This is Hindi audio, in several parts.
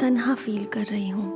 तन्हा फील कर रही हूँ।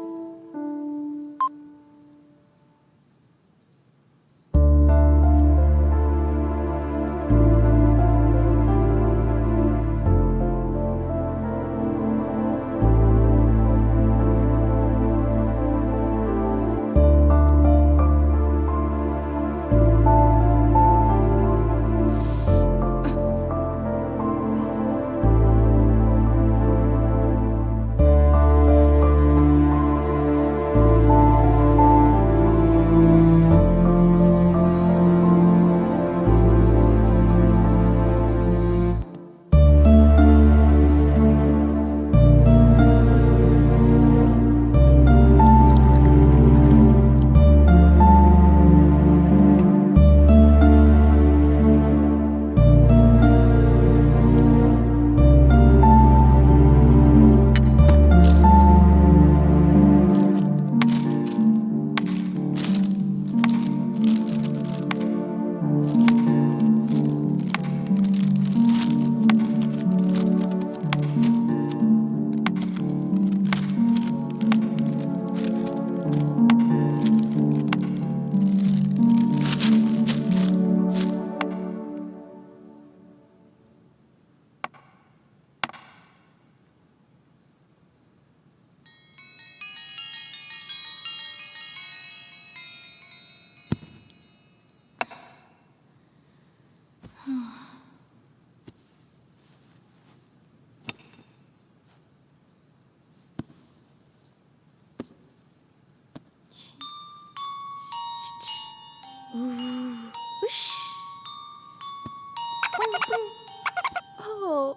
Oh.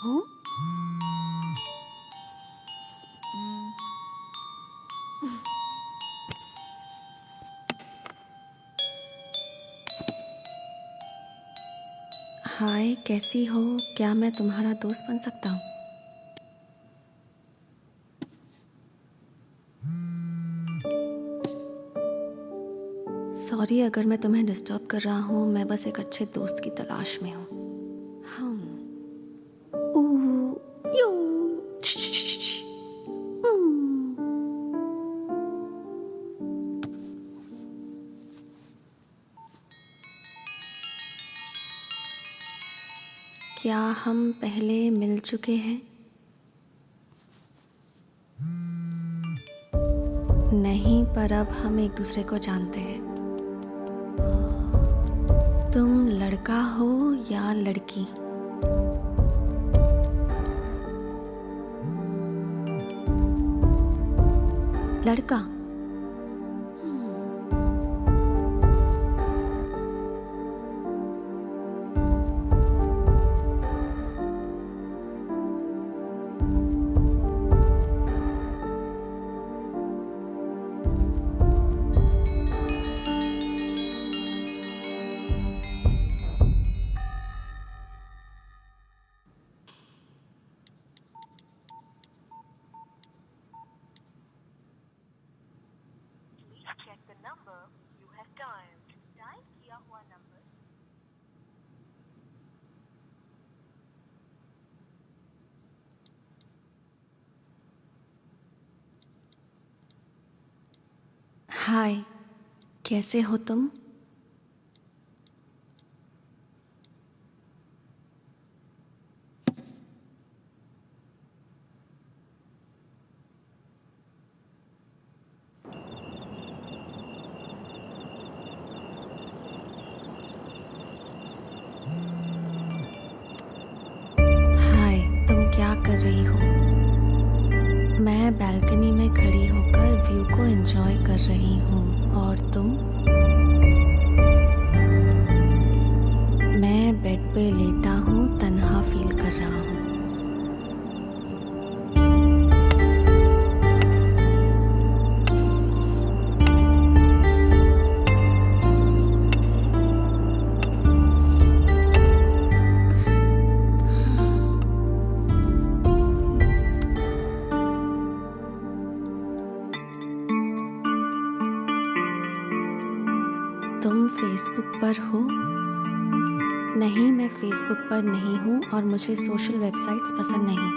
Huh? हाय, कैसी हो? क्या मैं तुम्हारा दोस्त बन सकता हूँ? सॉरी अगर मैं तुम्हें डिस्टर्ब कर रहा हूँ, मैं बस एक अच्छे दोस्त की तलाश में हूँ। यू। क्या हम पहले मिल चुके हैं? नहीं, पर अब हम एक दूसरे को जानते हैं। तुम लड़का हो या लड़की? लड़का। Check the number you have dialed. Dial किया हुआ नंबर। हाय, कैसे हो तुम? हाय, तुम क्या कर रही हो? मैं बैल्कनी में खड़ी होकर व्यू को एंजॉय कर रही हूँ। और तुम? मैं बेड पे लेटा हूँ, तन्हा फील कर रहा हूँ। तुम फेसबुक पर हो? नहीं, मैं फेसबुक पर नहीं हूँ और मुझे सोशल वेबसाइट्स पसंद नहीं।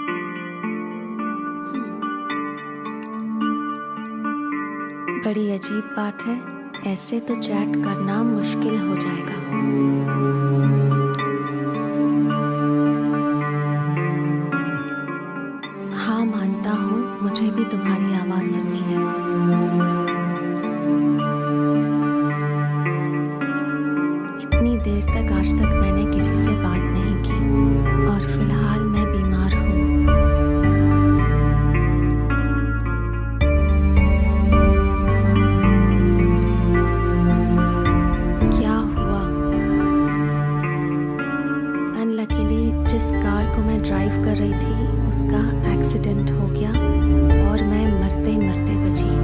बड़ी अजीब बात है, ऐसे तो चैट करना मुश्किल हो जाएगा। हाँ, मानता हूँ, मुझे भी तुम्हारी आवाज़ सुननी है। इतनी देर तक आज तक मैंने किसी से बात नहीं की और फिलहाल मैं बीमार हूँ। क्या हुआ? अनलकीली जिस कार को मैं ड्राइव कर रही थी उसका एक्सीडेंट हो गया और मैं मरते मरते बची।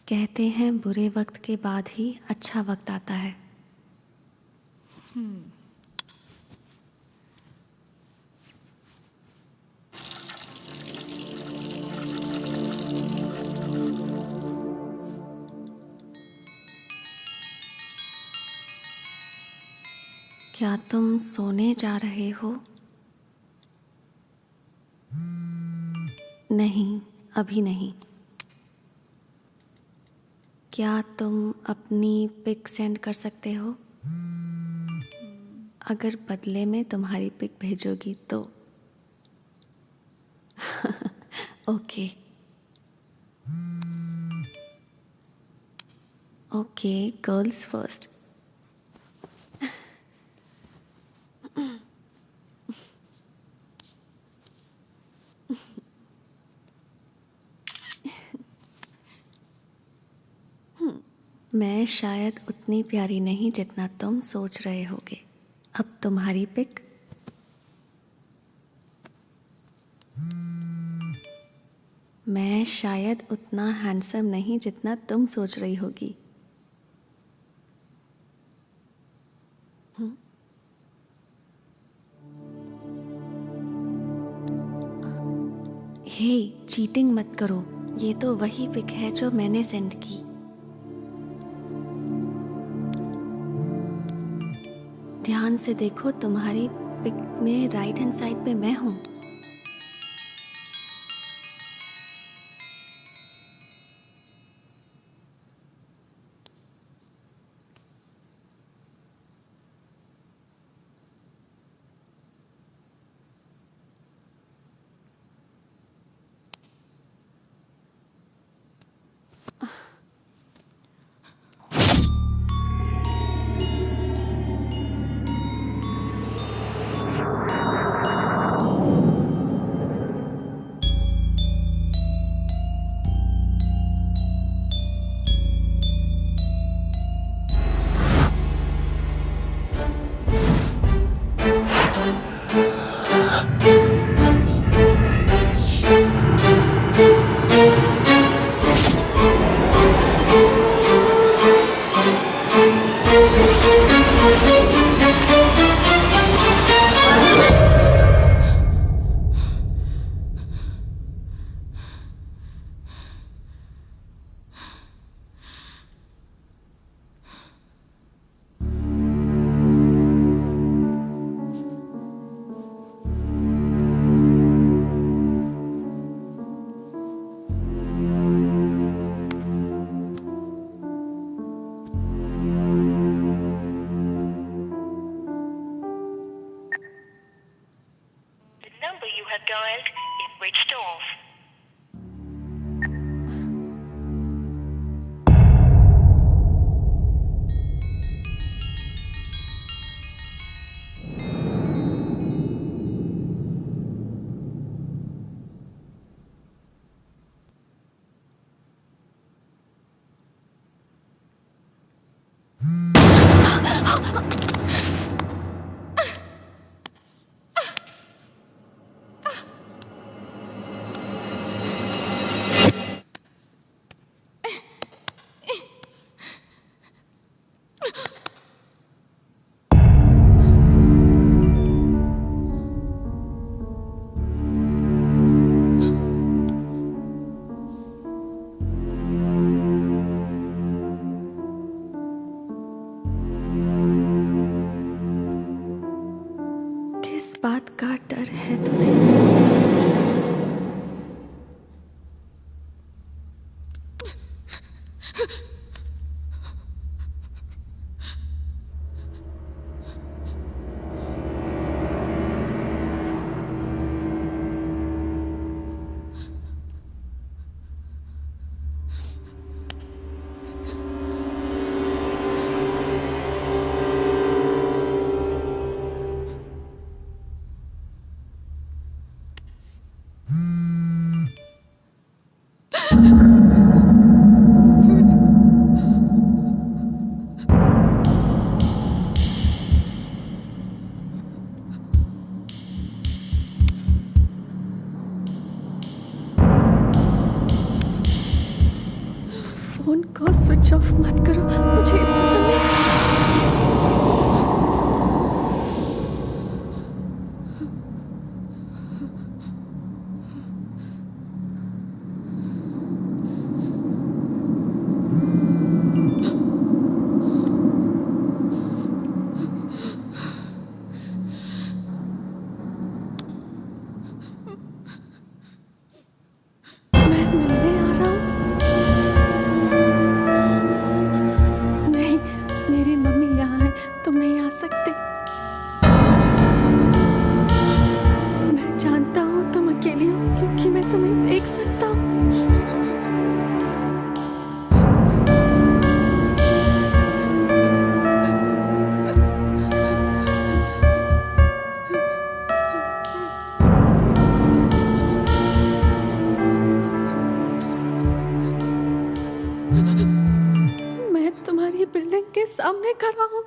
कहते हैं बुरे वक्त के बाद ही अच्छा वक्त आता है। क्या तुम सोने जा रहे हो? नहीं, अभी नहीं। क्या तुम अपनी पिक सेंड कर सकते हो? अगर बदले में तुम्हारी पिक भेजोगी तो। Okay okay, girls first. मैं शायद उतनी प्यारी नहीं जितना तुम सोच रहे होगे। अब तुम्हारी पिक। मैं शायद उतना हैंडसम नहीं जितना तुम सोच रही होगी। हे, चीटिंग मत करो, ये तो वही पिक है जो मैंने सेंड की। ध्यान से देखो, तुम्हारी पिक में राइट हैंड साइड पे मैं हूँ। The number you have dialed is switched off. Switch off मत करो, मुझे पसंद नहीं। मैं मिलने आ रहा हूँ। नहीं, मेरी मम्मी यहाँ है, तुम नहीं आ सकते। मैं जानता हूँ तुम अकेली हो क्योंकि मैं तुम्हें देख सकता हूँ। मैं तुम्हारी बिल्डिंग के सामने खड़ा हूँ।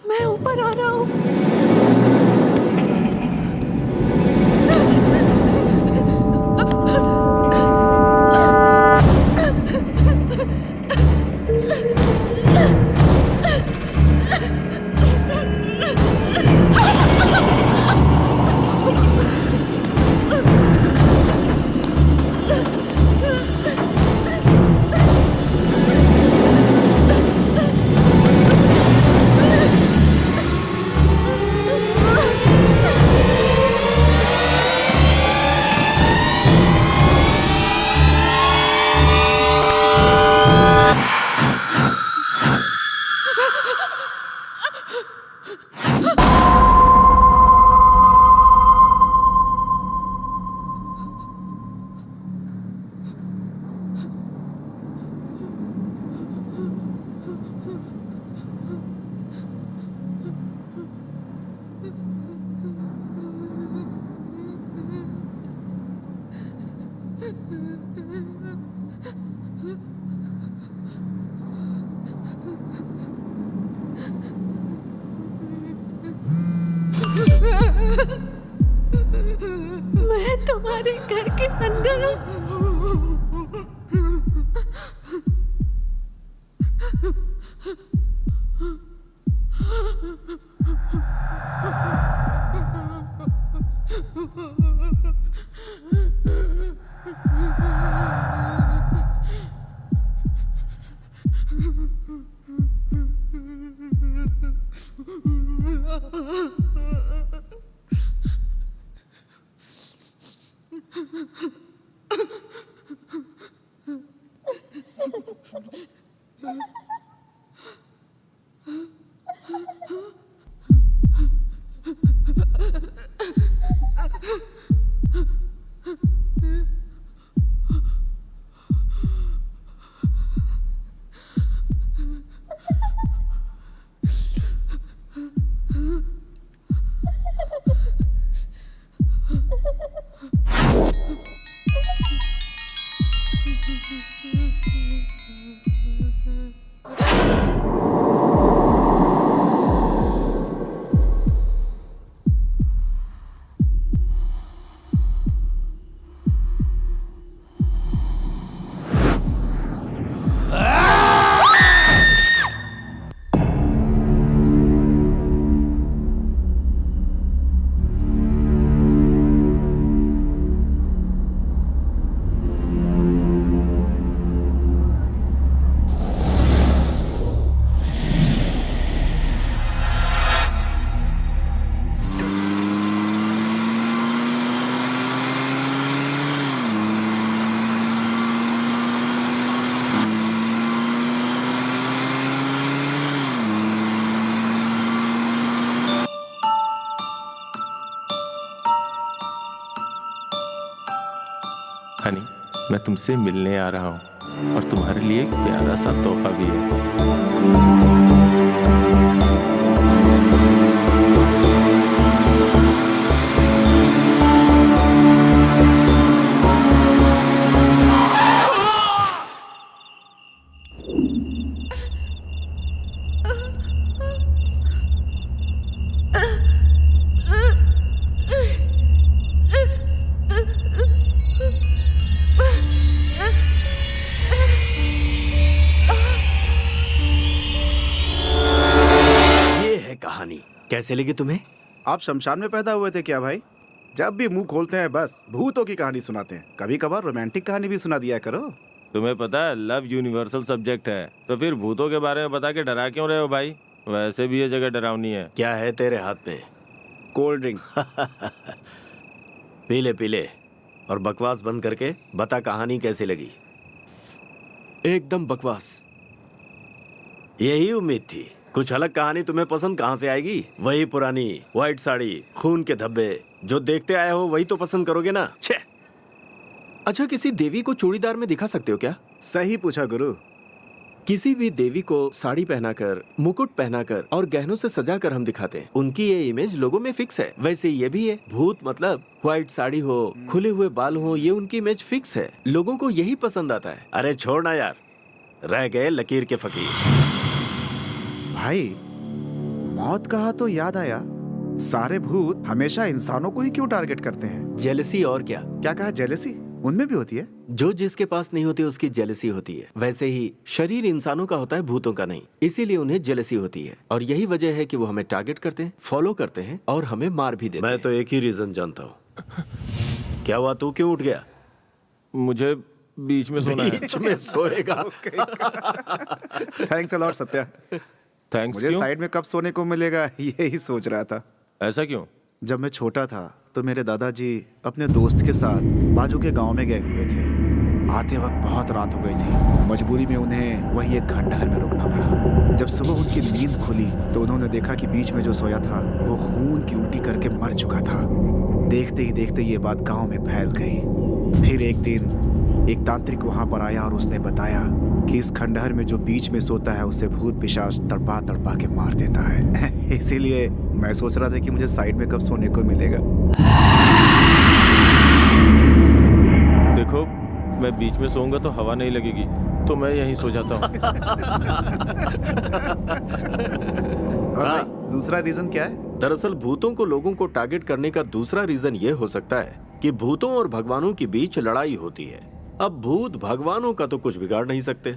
मैं ऊपर आ रहा हूँ। मैं तुम्हारे घर के अंदर हूँ। हनी, मैं तुमसे मिलने आ रहा हूँ और तुम्हारे लिए एक प्यारा सा तोहफा भी है। कैसे लगी तुम्हें? आप शमशान में पैदा हुए थे क्या भाई? जब भी मुंह खोलते हैं बस भूतों की कहानी सुनाते हैं। कभी कभार रोमांटिक कहानी भी सुना दिया करो। तुम्हें पता है लव यूनिवर्सल सब्जेक्ट है, तो फिर भूतों के बारे में बता के डरा क्यों रहे हो भाई? वैसे भी ये जगह डरावनी है। क्या है तेरे हाथ में? Cold drink. पीले पीले और बकवास बंद करके बता कहानी कैसी लगी। एकदम बकवास। यही उम्मीद थी। कुछ अलग कहानी तुम्हें पसंद कहां से आएगी? वही पुरानी व्हाइट साड़ी, खून के धब्बे, जो देखते आए हो वही तो पसंद करोगे ना। छे। अच्छा, किसी देवी को चूड़ीदार में दिखा सकते हो क्या? सही पूछा गुरु। किसी भी देवी को साड़ी पहनाकर, मुकुट पहनाकर और गहनों से सजाकर हम दिखाते हैं। उनकी ये इमेज लोगों में फिक्स है। वैसे ये भी है। भूत मतलब व्हाइट साड़ी हो, खुले हुए बाल हो, ये उनकी इमेज फिक्स है। लोगों को यही पसंद आता है। अरे छोड़ना यार, रह गए लकीर के फकीर। भाई मौत कहा तो याद आया, सारे भूत हमेशा इंसानों को ही क्यों टारगेट करते हैं? जेलसी और क्या। क्या कहा? जेलसी उनमें भी होती है? जो जिसके पास नहीं होती उसकी जेलसी होती है। वैसे ही शरीर इंसानों का होता है, भूतों का नहीं। इसीलिए उन्हें जेलसी होती है और यही वजह है कि वो हमें टारगेट करते हैं, फॉलो करते हैं और हमें मार भी देते हैं। मैं तो एक ही रीजन जानता हूँ। क्या हुआ, तू क्यों उठ गया? मुझे बीच में सोना है। बीच में सोएगा? Thanks a lot Satya. Thanks मुझे क्यों? साइड में कब सोने को मिलेगा यही सोच रहा था। ऐसा क्यों? जब मैं छोटा था तो मेरे दादाजी अपने दोस्त के साथ बाजू के गांव में गए हुए थे। आते वक्त बहुत रात हो गई थी। मजबूरी में उन्हें वहीं एक खंडहर में रुकना पड़ा। जब सुबह उनकी नींद खुली तो उन्होंने देखा कि बीच में जो सोया था वो खून की उल्टी करके मर चुका था। देखते ही देखते ये बात गांव में फैल गई। फिर एक दिन एक तांत्रिक वहां पर आया और उसने बताया कि इस खंडहर में जो बीच में सोता है उसे भूत पिशाच तड़पा तड़पा के मार देता है। इसीलिए मैं सोच रहा था कि मुझे साइड में कब सोने को मिलेगा। देखो, मैं बीच में सोऊंगा तो हवा नहीं लगेगी, तो मैं यहीं सो जाता हूँ। और भाई, दूसरा रीजन क्या है? दरअसल भूतों को लोगों को टारगेट करने का दूसरा रीजन ये हो सकता है कि भूतों और भगवानों के बीच लड़ाई होती है। अब भूत भगवानों का तो कुछ बिगाड़ नहीं सकते।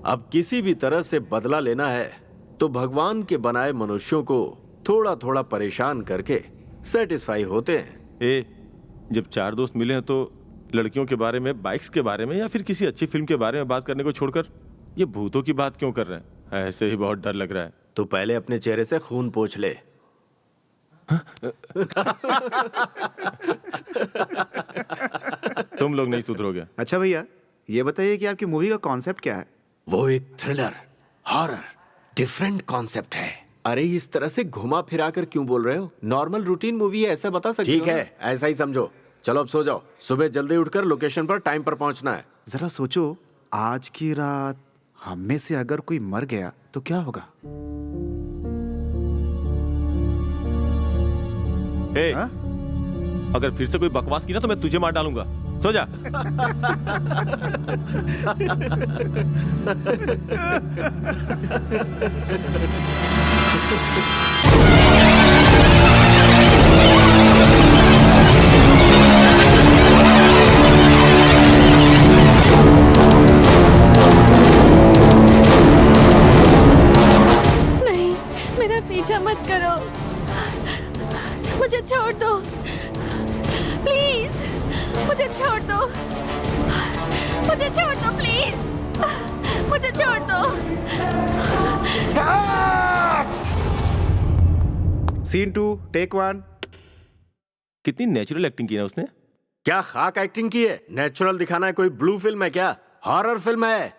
अब किसी भी तरह से बदला लेना है तो भगवान के बनाए मनुष्यों को थोड़ा थोड़ा परेशान करके सेटिस्फाई होते हैं। जब चार दोस्त मिले हैं तो लड़कियों के बारे में, बाइक्स के बारे में या फिर किसी अच्छी फिल्म के बारे में बात करने को छोड़कर ये भूतों की बात क्यों कर रहे हैं? ऐसे ही बहुत डर लग रहा है। तो पहले अपने चेहरे से खून पोंछ ले। तुम लोग नहीं सुधरोगे। अच्छा भैया, ये बताइए कि आपकी मूवी का कॉन्सेप्ट क्या है? वो एक थ्रिलर, हॉरर, डिफरेंट कॉन्सेप्ट है। अरे इस तरह से घुमा फिरा कर क्यों बोल रहे हो? नॉर्मल रूटीन मूवी है, ऐसा बता सकते हो। ठीक है, ऐसा ही समझो। चलो अब सो जाओ। सुबह जल्दी उठकर लोकेशन पर टाइम पर पहुंचना है। जरा सोचो, आज की रात हम में से अगर कोई मर गया तो क्या होगा? हाँ? अगर फिर से कोई बकवास की ना तो मैं तुझे मार डालूंगा। सो जा। नहीं, मेरा पीछा मत करो, मुझे छोड़ दो प्लीज, मुझे छोड़ दो, मुझे छोड़ दो प्लीज, मुझे छोड़ दो। Scene 2 take 1। कितनी नेचुरल एक्टिंग की है उसने। क्या खाक एक्टिंग की है? नेचुरल दिखाना है? कोई ब्लू फिल्म है क्या? हॉरर फिल्म है।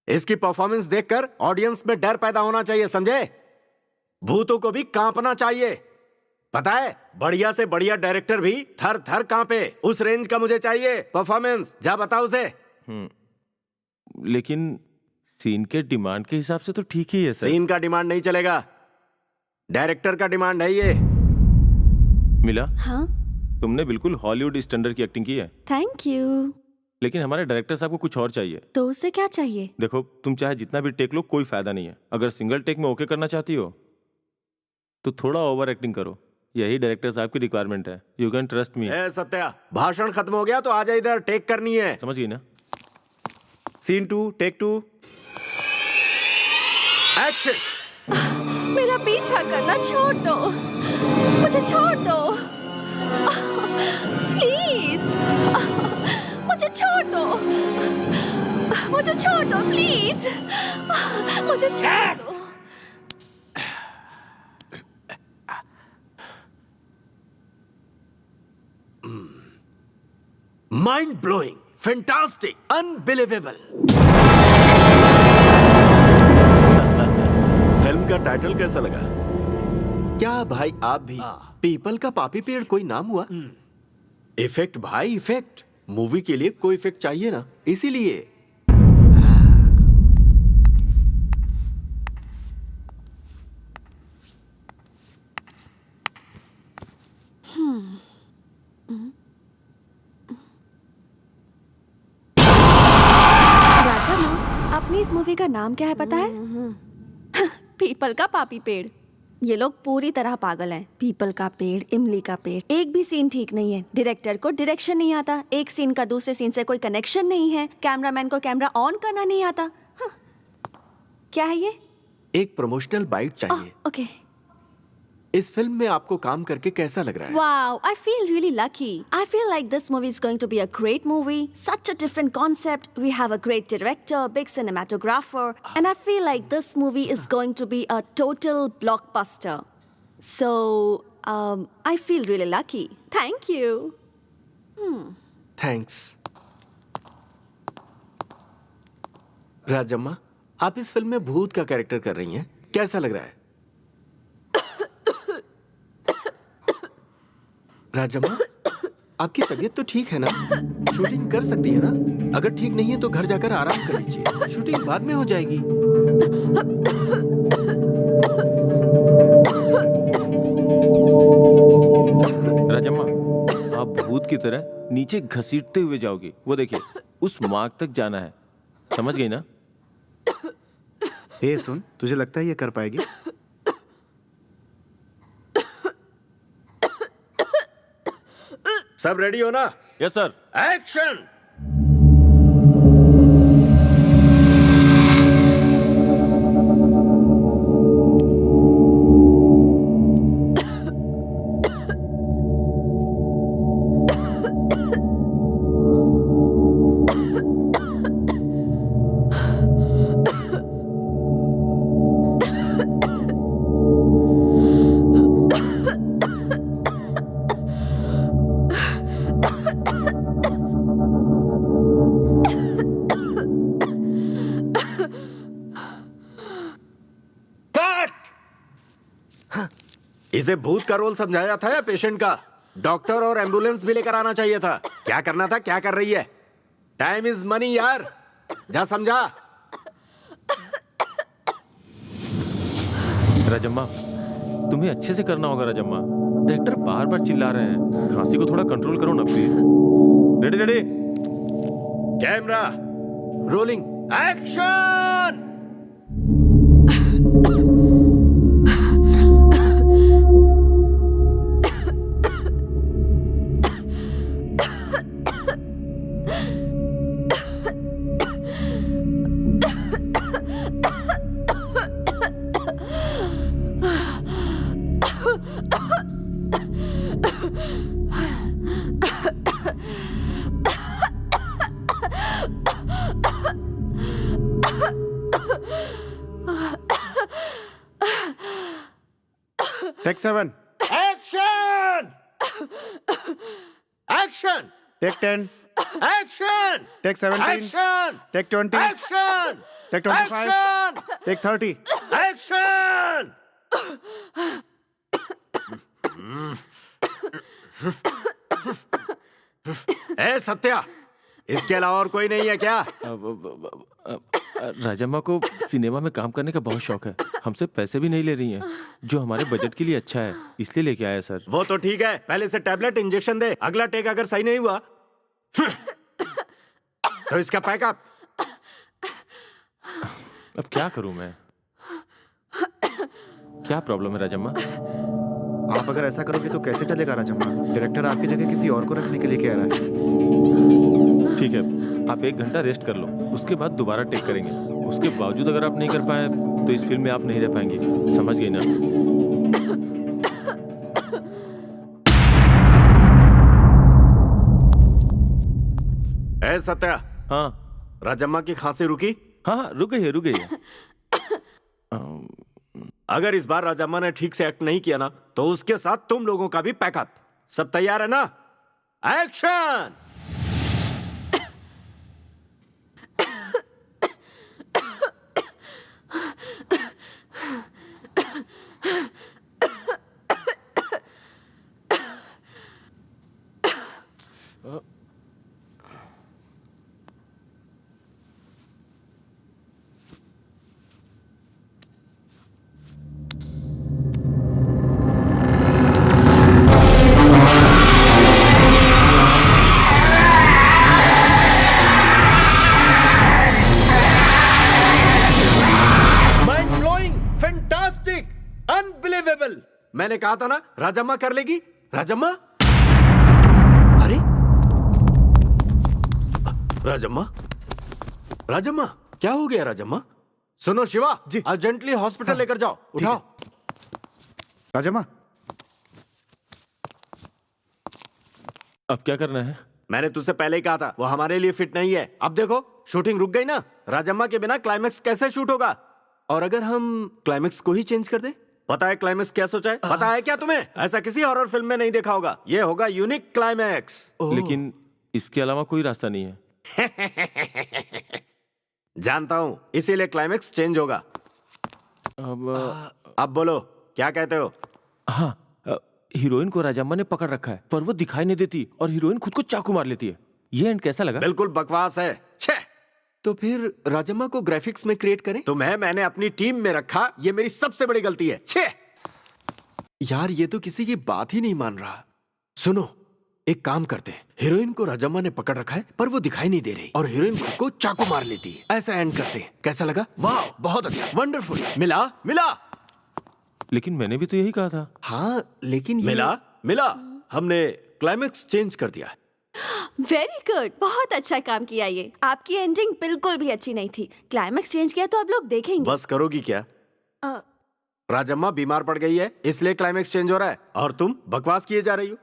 इसकी परफॉर्मेंस देखकर ऑडियंस में डर पैदा होना चाहिए, समझे? भूतों को भी कांपना चाहिए। पता है, बढ़िया से बढ़िया डायरेक्टर भी थर थर कांपे। उस रेंज का मुझे चाहिए परफॉर्मेंस। जा बताओ उसे। लेकिन सीन के डिमांड के हिसाब से तो ठीक ही है सर। सीन का डिमांड नहीं चलेगा, डायरेक्टर का डिमांड है ये। मिला? हाँ, तुमने बिल्कुल हॉलीवुड स्टैंडर्ड की एक्टिंग की है। Thank you. लेकिन हमारे डायरेक्टर साहब को कुछ और चाहिए। तो उसे क्या चाहिए? देखो, तुम चाहे जितना भी टेक लो, कोई फायदा नहीं है। अगर सिंगल टेक में ओके करना चाहती हो तो थोड़ा ओवर एक्टिंग करो। यही डायरेक्टर साहब की रिक्वायरमेंट है। You can trust me. Satya, भाषण खत्म हो गया तो आजा इधर, टेक करनी है। समझ गई ना? Scene 2 take 2। एक्शन। मेरा पीछा ऐसा करना छोड़ दो, मुझे छोड़ दो प्लीज, मुझे छोड़ दो, मुझे छोड़ दो प्लीज, मुझे छोड़ दो। Mind blowing, fantastic, unbelievable. Film का टाइटल कैसा लगा? क्या भाई आप भी पीपल का पापी पेड़ कोई नाम हुआ? इफेक्ट भाई इफेक्ट, मूवी के लिए कोई इफेक्ट चाहिए ना, इसीलिए। राजा माँ, अपनी इस मूवी का नाम क्या है पता है? पीपल का पापी पेड़। ये लोग पूरी तरह पागल हैं। पीपल का पेड़, इमली का पेड़, एक भी सीन ठीक नहीं है। डायरेक्टर को डायरेक्शन नहीं आता, एक सीन का दूसरे सीन से कोई कनेक्शन नहीं है, कैमरामैन को कैमरा ऑन करना नहीं आता। हाँ। क्या है ये? एक प्रमोशनल बाइट चाहिए। ओके। इस फिल्म में आपको काम करके कैसा लग रहा है? Wow, I feel really lucky. I feel like this movie is going to be a great movie. Such a different concept. We have a great director, big cinematographer, and I feel like this movie is going to be a total blockbuster. So, I feel really lucky. Thank you. Thanks. Rajamma, आप इस फिल्म में भूत का कैरेक्टर कर रही हैं, कैसा लग रहा है? राजम्मा, आपकी तबीयत तो ठीक है ना? शूटिंग कर सकती है ना? अगर ठीक नहीं है तो घर जाकर आराम कर लीजिए, शूटिंग बाद में हो जाएगी। राजम्मा, आप भूत की तरह नीचे घसीटते हुए जाओगे। वो देखिए, उस मार्ग तक जाना है, समझ गई ना? ए सुन, तुझे लगता है ये कर पाएगी? सब रेडी हो ना? Yes sir. एक्शन! इसे भूत का रोल समझाया था या पेशेंट का? डॉक्टर और एम्बुलेंस भी लेकर आना चाहिए था। क्या करना था, क्या कर रही है? टाइम इज मनी यार, जा समझा। राजम्मा, तुम्हें अच्छे से करना होगा राजम्मा। डायरेक्टर बार बार चिल्ला रहे हैं, खांसी को थोड़ा कंट्रोल करो ना please. Ready ready, camera rolling, action! Take 7, action! Action! Take 10, action! Take 17, action! Take 20, action! Take 25, take 30। Action! ए सत्या, इसके अलावा और कोई नहीं है क्या? राजम्मा को सिनेमा में काम करने का बहुत शौक है। हमसे पैसे भी नहीं ले रही हैं, जो हमारे बजट के लिए अच्छा है, इसलिए लेके आया सर। वो तो ठीक है, पहले से टैबलेट इंजेक्शन दे। अगला टेक अगर सही नहीं हुआ तो इसका पैकअप। अब क्या करूं मैं? क्या प्रॉब्लम है राजम्मा? आप अगर ऐसा करोगे तो कैसे चलेगा राजम्मा? डायरेक्टर आपकी जगह किसी और को रखने के लिए कह रहा है। ठीक है, आप 1 घंटा रेस्ट कर लो, उसके बाद दोबारा टेक करेंगे। उसके बावजूद अगर आप नहीं कर पाए तो इस फिल्म में आप नहीं रह पाएंगे, समझ गई ना? ए सत्या, हाँ राजम्मा की खांसी रुकी? हाँ हाँ, रुक गई है रुक गई है। अगर इस बार राजम्मा ने ठीक से एक्ट नहीं किया ना, तो उसके साथ तुम लोगों का भी पैकअप। सब तैयार है ना? Action! Mind blowing, fantastic, unbelievable. मैंने कहा था ना राजम्मा कर लेगी। राजम्मा, अरे राजम्मा, राजम्मा क्या हो गया राजम्मा? सुनो शिवा जी, अर्जेंटली हॉस्पिटल लेकर जाओ। उठाओ। राजम्मा, अब क्या करना है? मैंने तुझसे पहले ही कहा था वो हमारे लिए फिट नहीं है। अब देखो शूटिंग रुक गई ना, राजम्मा के बिना क्लाइमेक्स कैसे शूट होगा? और अगर हम क्लाइमेक्स को ही चेंज कर दे? पता है क्लाइमेक्स क्या सोचा है? पता है क्या तुम्हें? ऐसा किसी हॉरर फिल्म में नहीं देखा होगा। ये होगा यूनिक क्लाइमेक्स। लेकिन इसके अलावा कोई रास्ता नहीं है। जानता हूं, इसीलिए क्लाइमेक्स चेंज होगा। अब बोलो क्या कहते हो? हाँ, हीरोइन को राजम्मा ने पकड़ रखा है, पर वो दिखाई नहीं देती और हीरोइन खुद को चाकू मार लेती है। ये एंड कैसा लगा? बिल्कुल बकवास है। छे! तो फिर राजम्मा को ग्राफिक्स में क्रिएट करें? तुम्हें मैंने अपनी टीम में रखा, ये मेरी सबसे बड़ी गलती है। छे! यार ये तो किसी की बात ही नहीं मान रहा। सुनो, एक काम करते हैं, हीरोइन को राजम्मा ने पकड़ रखा है पर वो दिखाई नहीं दे रही और हीरोइन खुद को चाकू मार लेती है। ऐसा एंड करते हैं, कैसा लगा? वाह, बहुत अच्छा, वंडरफुल। मिला मिला। लेकिन मैंने भी तो यही कहा था। हाँ लेकिन मिला मिला, हमने क्लाइमेक्स चेंज कर दिया। वेरी गुड, बहुत अच्छा काम किया ये। आपकी एंडिंग बिल्कुल भी अच्छी नहीं थी। क्लाइमेक्स चेंज किया तो आप लोग देखेंगे। बस करोगी क्या? अ, राजम्मा बीमार पड़ गई है इसलिए क्लाइमेक्स चेंज हो रहा है और तुम बकवास किए जा रही हो।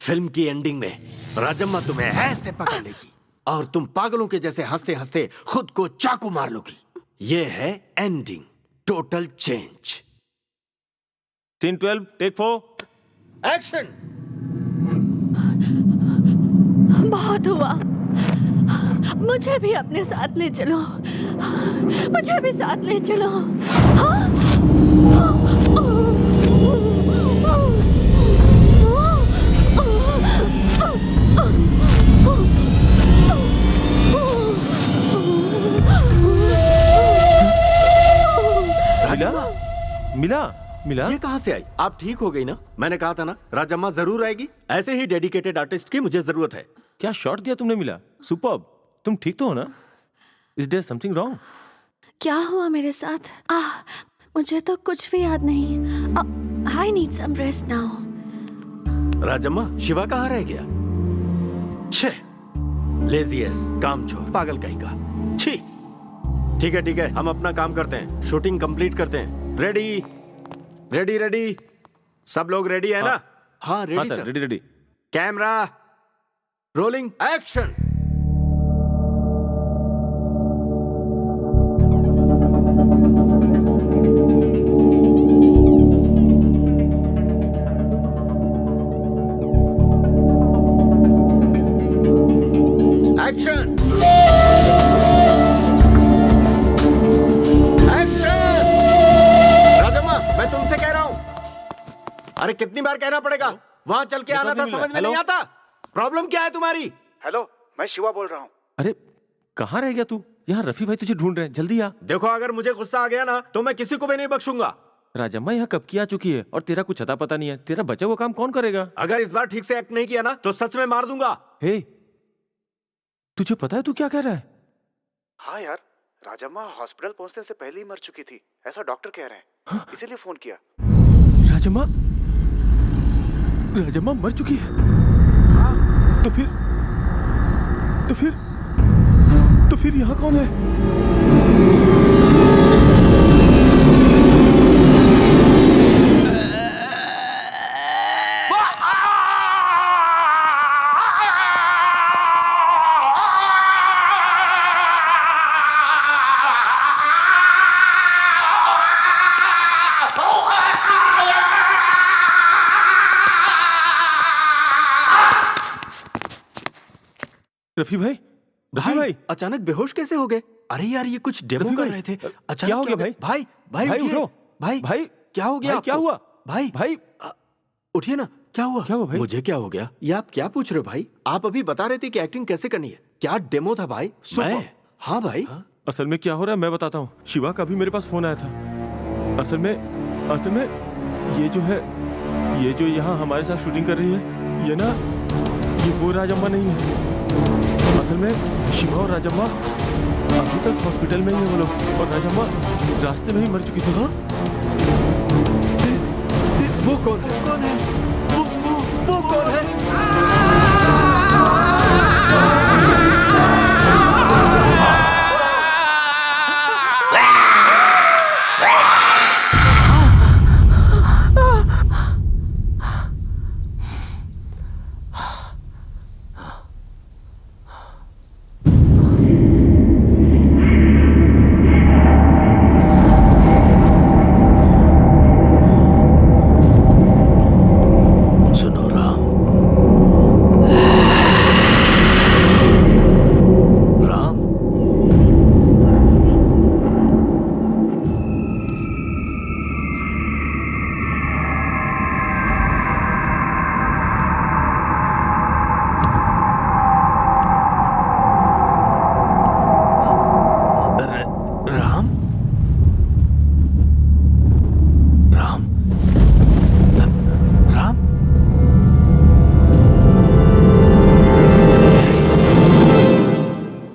फिल्म की एंडिंग में राजम्मा तुम्हें ऐसे पकड़ लेगी और तुम पागलों के जैसे हंसते हंसते खुद को चाकू मार लोगी। ये है ending, total change. Scene 12 take 4 action. बहुत हुआ, मुझे भी अपने साथ ले चलो, मुझे भी साथ ले चलो। मिला मिला मिला। ये कहां से आई? आप ठीक हो गई ना? मैंने कहा था ना राजम्मा जरूर आएगी। ऐसे ही डेडिकेटेड आर्टिस्ट की मुझे जरूरत है। क्या शॉट दिया तुमने मिला, सुपर्ब। तुम ठीक तो हो ना? Is there something wrong? क्या हुआ मेरे साथ? मुझे तो कुछ भी याद नहीं। I need some rest now. Rajamma, Shiva कहाँ रह गया? छे, लेजीएस, कामचोर, पागल कहीं का। छी। ठीक है, हम अपना काम करते हैं, शूटिंग कंप्लीट करते हैं। रेडी रेडी रेडी, सब लोग रेडी है ना? हाँ हाँ ready sir, sir. Ready ready. Camera rolling, action. Action action. Rajamma, मैं तुमसे कह रहा हूं। अरे कितनी बार कहना पड़ेगा? वहां चल के आना था, समझ में नहीं आता? प्रॉब्लम क्या है तुम्हारी? हेलो, मैं शिवा बोल रहा हूँ। अरे कहाँ रह गया तू? यहाँ रफी भाई तुझे ढूंढ रहे हैं, जल्दी आ। देखो अगर मुझे गुस्सा आ गया ना तो मैं किसी को भी नहीं बख्शूंगा। राजम्मा यहाँ कब की आ चुकी है और तेरा कुछ अता पता नहीं है। तेरा बचा हुआ काम कौन करेगा? अगर इस बार ठीक से एक्ट नहीं किया ना तो सच में मार दूंगा। हे, तुझे पता है तू क्या कह रहा है? हाँ यार, राजम्मा हॉस्पिटल पहुंचने से पहले ही मर चुकी थी, ऐसा डॉक्टर कह रहे हैं। इसीलिए फोन किया। राजम्मा राजम्मा मर चुकी है? तो फिर यहाँ कौन है? रफी भाई, रफी भाई, अचानक बेहोश कैसे हो गए? अरे यार ये कुछ डेमो रफी कर भाई, रहे थे। अचानक क्या हो गया भाई? भाई भाई भाई उठिए। उठो। भाई भाई, क्या हो गया भाई, क्या आपको? हुआ? भाई भाई, उठिए ना। क्या हुआ? क्या हुआ भाई? मुझे क्या हो गया? ये आप क्या पूछ रहे हो भाई? आप अभी बता रहे थे कि एक्टिंग कैसे करनी है। क्या डेमो था भाई? मैं? हाँ भाई। असल में क्या हो रहा है मैं बताता हूँ। शिवा का भी मेरे पास फोन आया था। असल में ये जो यहाँ हमारे साथ शूटिंग कर रही है, ये ना, ये वो राजम्मा नहीं है। असल में शिवा और राजम्मा अभी तक हॉस्पिटल में ही है वो लोग, और राजम्मा रास्ते में ही मर चुकी थी। वो कौन है? कौन है? वो कौन है? सुनो राम। राम। राम। राम। राम।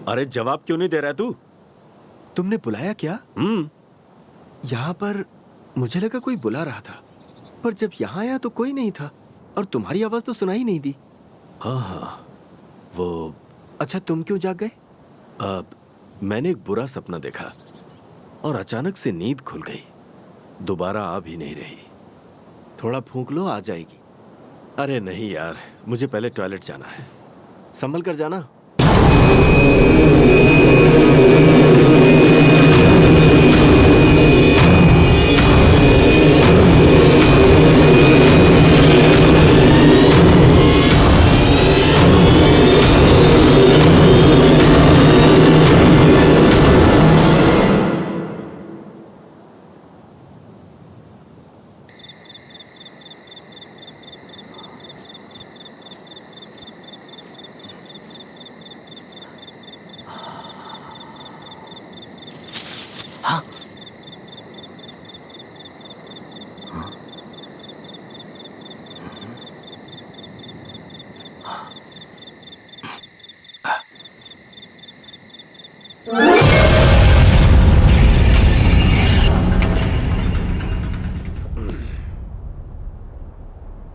अरे जवाब क्यों नहीं दे रहा तू? तुमने बुलाया क्या? यहाँ पर मुझे लगा कोई बुला रहा था, पर जब यहाँ आया तो कोई नहीं था और तुम्हारी आवाज तो सुनाई नहीं दी। हाँ, वो अच्छा, तुम क्यों जाग गए? मैंने एक बुरा सपना देखा और अचानक से नींद खुल गई, दोबारा आ भी नहीं रही। थोड़ा फूंक लो, आ जाएगी। अरे नहीं यार, मुझे पहले टॉयलेट जाना है। संभल कर जाना।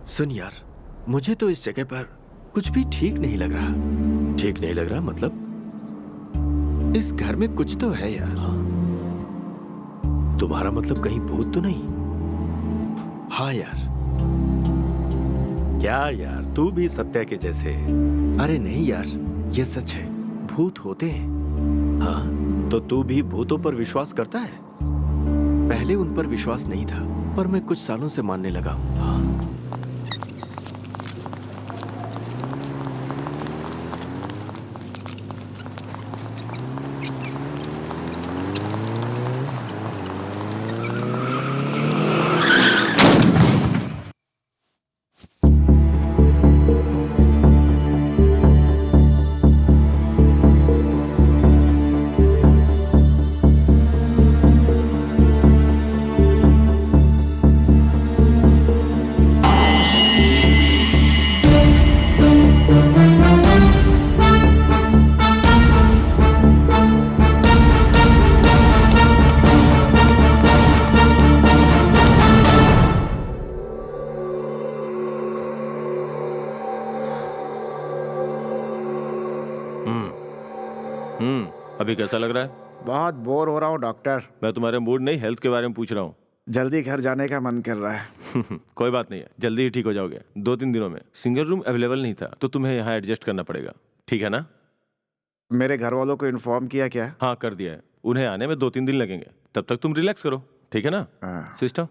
सुन यार, मुझे तो इस जगह पर कुछ भी ठीक नहीं लग रहा। ठीक नहीं लग रहा मतलब? इस घर में कुछ तो है यार। तुम्हारा मतलब कहीं भूत तो नहीं? हाँ यार। क्या यार, तू भी सत्या के जैसे? अरे नहीं यार, ये सच है, भूत होते हैं। हाँ, तो तू भी भूतों पर विश्वास करता है? पहले उन पर विश्वास नहीं था, पर मैं कुछ सालों से मानने लगा हूं। हाँ। अभी कैसा लग रहा है? बहुत बोर हो रहा हूँ डॉक्टर। मैं तुम्हारे मूड नहीं, हेल्थ के बारे में पूछ रहा हूँ। जल्दी घर जाने का मन कर रहा है। कोई बात नहीं है, जल्दी ही ठीक हो जाओगे। 2-3 दिनों में। सिंगल रूम अवेलेबल नहीं था तो तुम्हें यहाँ एडजस्ट करना पड़ेगा, ठीक है ना? मेरे घर वालों को इन्फॉर्म किया क्या? हाँ, कर दिया है। उन्हें आने में 2-3 दिन लगेंगे, तब तक तुम रिलैक्स करो, ठीक है ना हाँ। सिस्टम?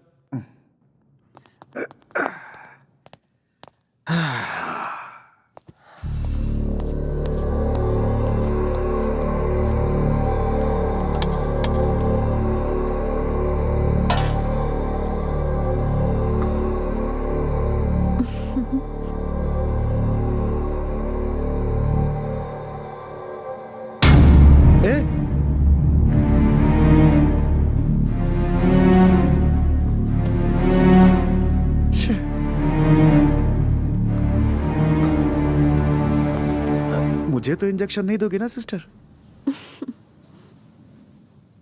मुझे तो इंजेक्शन नहीं दोगे ना सिस्टर?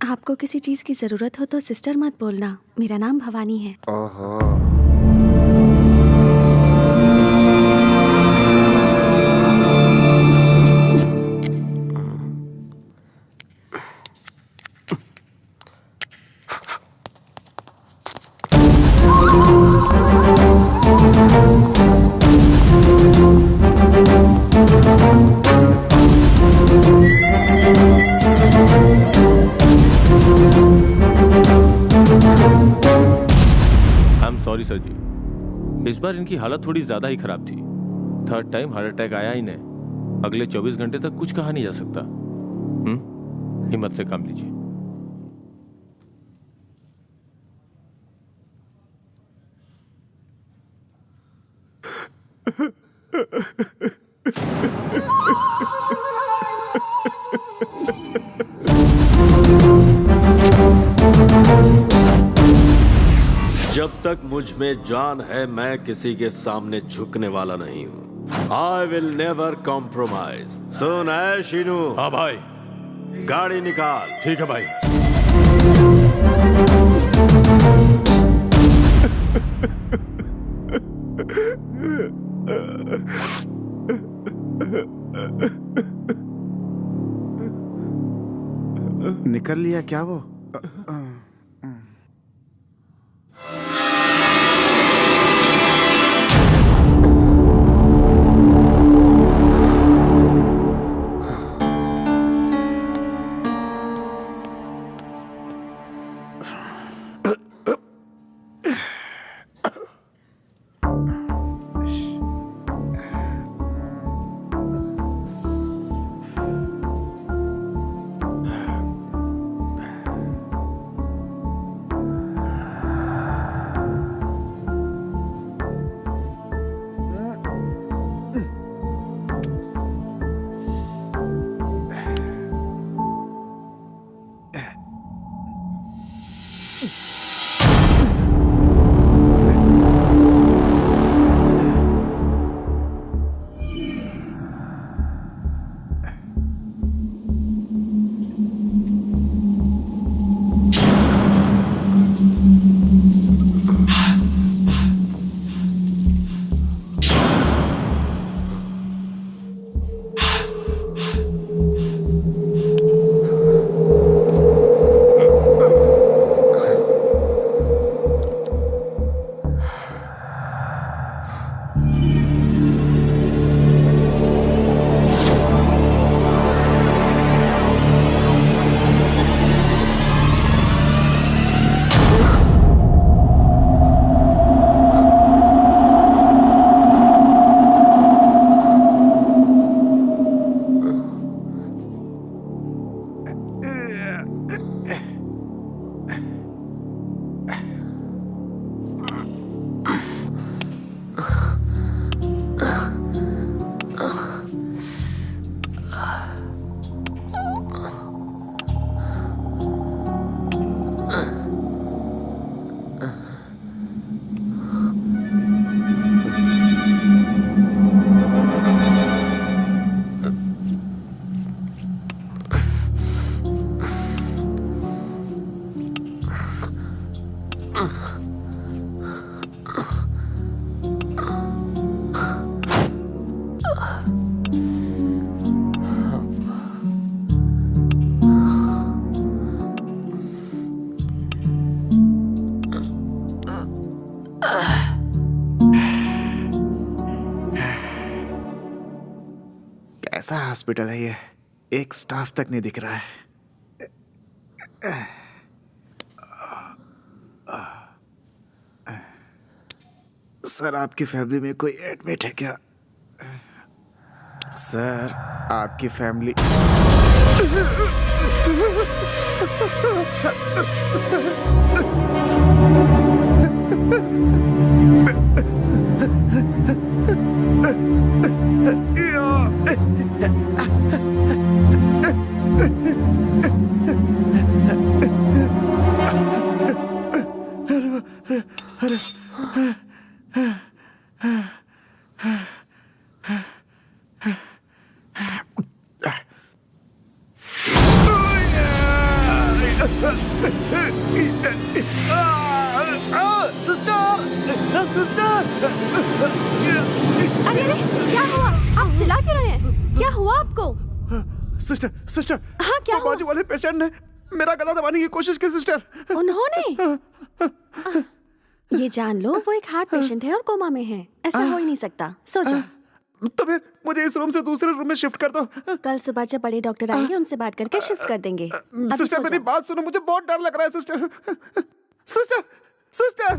आपको किसी चीज की जरूरत हो तो सिस्टर मत बोलना। मेरा नाम भवानी है। ओहो। आई एम सॉरी सर जी, इस बार इनकी हालत थोड़ी ज्यादा ही खराब थी। थर्ड टाइम हार्ट अटैक आया इन्हें। अगले 24 घंटे तक कुछ कहा नहीं जा सकता। हिम्मत से काम लीजिए। जब तक मुझ में जान है मैं किसी के सामने झुकने वाला नहीं हूँ। I will never compromise. सुन है शीनू, हाँ भाई। गाड़ी निकाल। ठीक है भाई। निकल लिया क्या वो? कैसा हॉस्पिटल है ये? एक स्टाफ तक नहीं दिख रहा है। सर, आपकी फैमिली में कोई एडमिट है क्या? सर, आपकी फैमिली क्यों रहे हैं? क्या हुआ आपको? सिस्टर सिस्टर, हाँ, क्या वो बाजू वाले पेशेंट ने मेरा गला दबाने की कोशिश की सिस्टर। उन्होंने? ये जान लो वो एक हार्ट पेशेंट है और कोमा में है। ऐसा हो ही नहीं सकता। सो जाओ। तो फिर मुझे इस रूम से दूसरे रूम में शिफ्ट कर दो। कल सुबह जब बड़े डॉक्टर आएंगे उनसे बात करके शिफ्ट कर देंगे। अभी सिस्टर सो मेरी जाओ। बात सुनो, मुझे बहुत डर लग रहा है सिस्टर। Sister sister.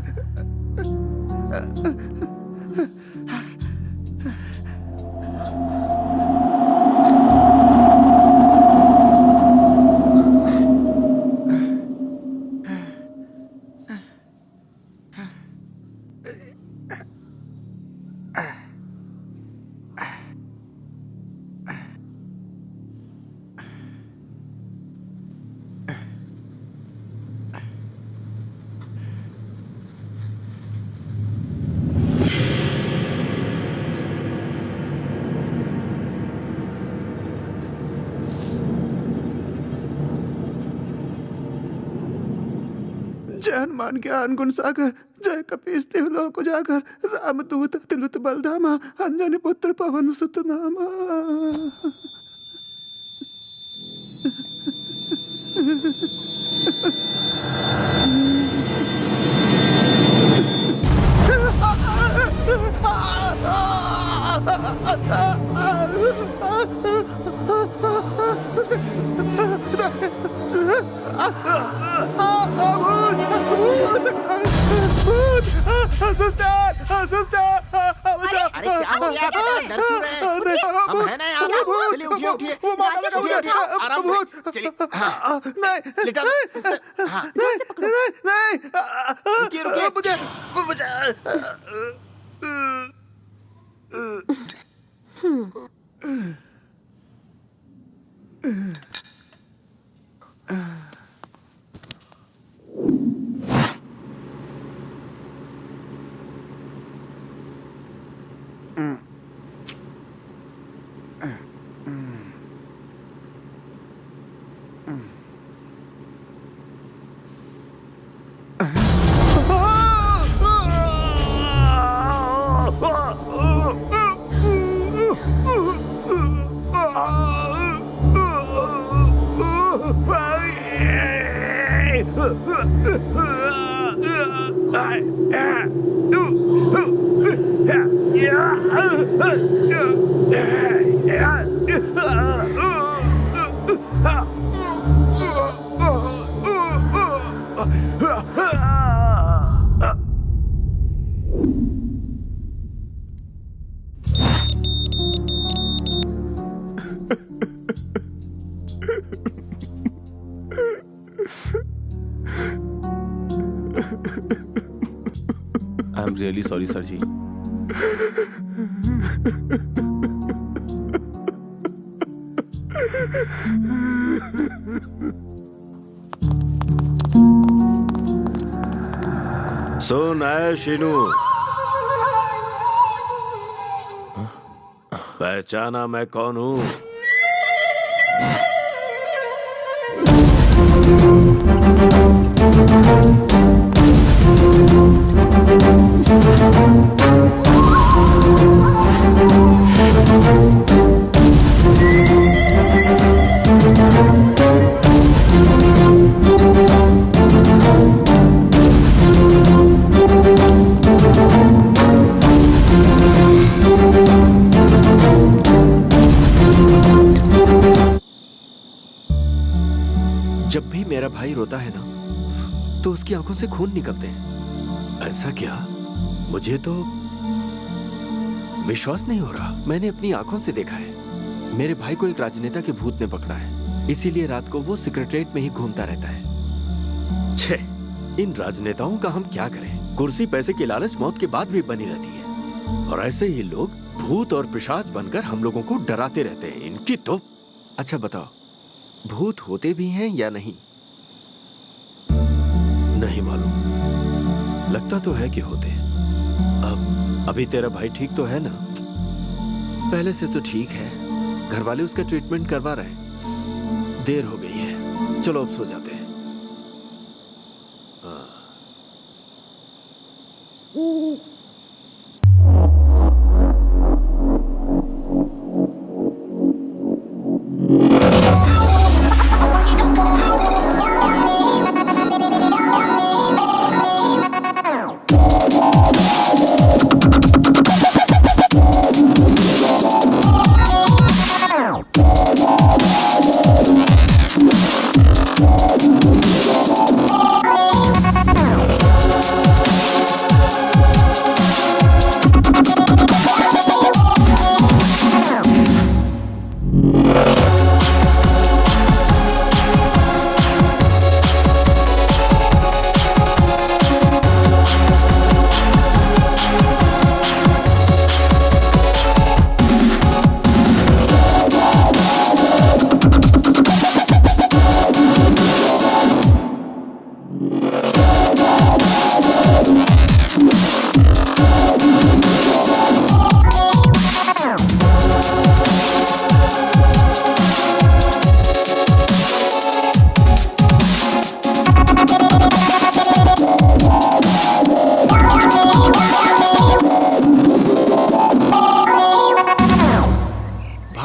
जय हनुमान ज्ञान गुण सागर, जय कपीस तिहुलोक उजागर, रामदूत तिलुत बलधामा, अंजनी पुत्र पवन सुत नामा। अरे क्या हो गया? डर क्यों रहे हैं? हम हैं ना यहाँ पे। चलिए उठिए उठिए उठिए उठिए, आराम से चलिए। हाँ लिटा दो, सिस्टर। हाँ रुकिए रुकिए। I am really sorry sir ji. सुन ऐ शीनू, पहचाना मैं कौन हूँ? जब भी मेरा भाई रोता है ना तो उसकी आंखों से खून निकलते हैं। ऐसा क्या? मुझे तो विश्वास नहीं हो रहा। मैंने अपनी आंखों से देखा है। मेरे भाई को एक राजनेता के भूत ने पकड़ा है, इसीलिए रात को वो सेक्रेटरीट में ही घूमता रहता है। छे, इन राजनेताओं का हम क्या करें? कुर्सी पैसे की लालच मौत के बाद भी बनी रहती है, और ऐसे ही लोग भूत और पिशाच बनकर हम लोगों को डराते रहते हैं। इनकी तो। अच्छा बताओ, भूत होते भी हैं या नहीं? नहीं मालूम। लगता तो है कि होते हैं। अभी तेरा भाई ठीक तो है ना? पहले से तो ठीक है। घर वाले उसका ट्रीटमेंट करवा रहे हैं। देर हो गई है, चलो अब सो जाते हैं।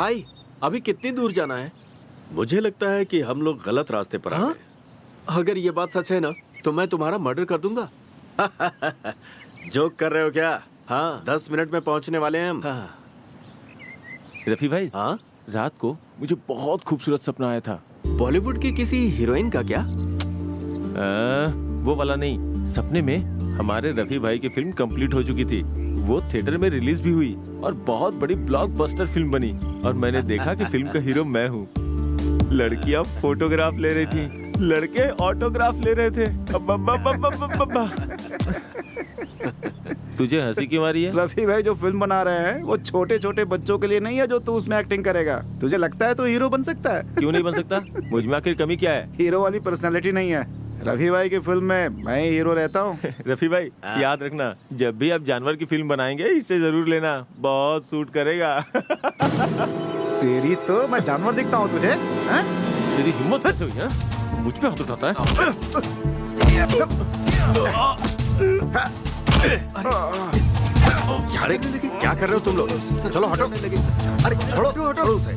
भाई अभी कितनी दूर जाना है? मुझे लगता है कि हम लोग गलत रास्ते पर आ गए। अगर ये बात सच है ना तो मैं तुम्हारा मर्डर कर दूंगा। जोक कर रहे हो क्या? हाँ 10 मिनट में पहुंचने वाले हैं हम। रफी भाई, हाँ रात को मुझे बहुत खूबसूरत सपना आया था। बॉलीवुड की किसी हीरोइन का क्या? वो वाला नहीं, सपने में हमारे रफी भाई की फिल्म कंप्लीट हो चुकी थी। वो थिएटर में रिलीज भी हुई और बहुत बड़ी ब्लॉकबस्टर फिल्म बनी। और मैंने देखा कि फिल्म का हीरो मैं हूँ। लड़कियां फोटोग्राफ ले रही थी, लड़के ऑटोग्राफ ले रहे थे। अब्बा। तुझे हंसी क्यों आ रही है? रफी भाई जो फिल्म बना रहे हैं वो छोटे छोटे बच्चों के लिए नहीं है जो तू उसमें एक्टिंग करेगा। तुझे लगता है तो हीरो बन सकता है? क्यों नहीं बन सकता? मुझ में आखिर कमी क्या है? हीरो वाली पर्सनालिटी नहीं है। रफी भाई की फिल्म में मैं ही हीरो रहता हूँ। रफी भाई याद रखना, जब भी आप जानवर की फिल्म बनाएंगे इससे जरूर लेना, बहुत सूट करेगा। तेरी तो मैं जानवर दिखता हूँ तुझे? हैं? तेरी हिम्मत कैसे हुई है? मुझ पे हाथ उठाता है? अरे क्या कर रहे हो तुम लोग? चलो हटो। अरे छोड़ो उसे।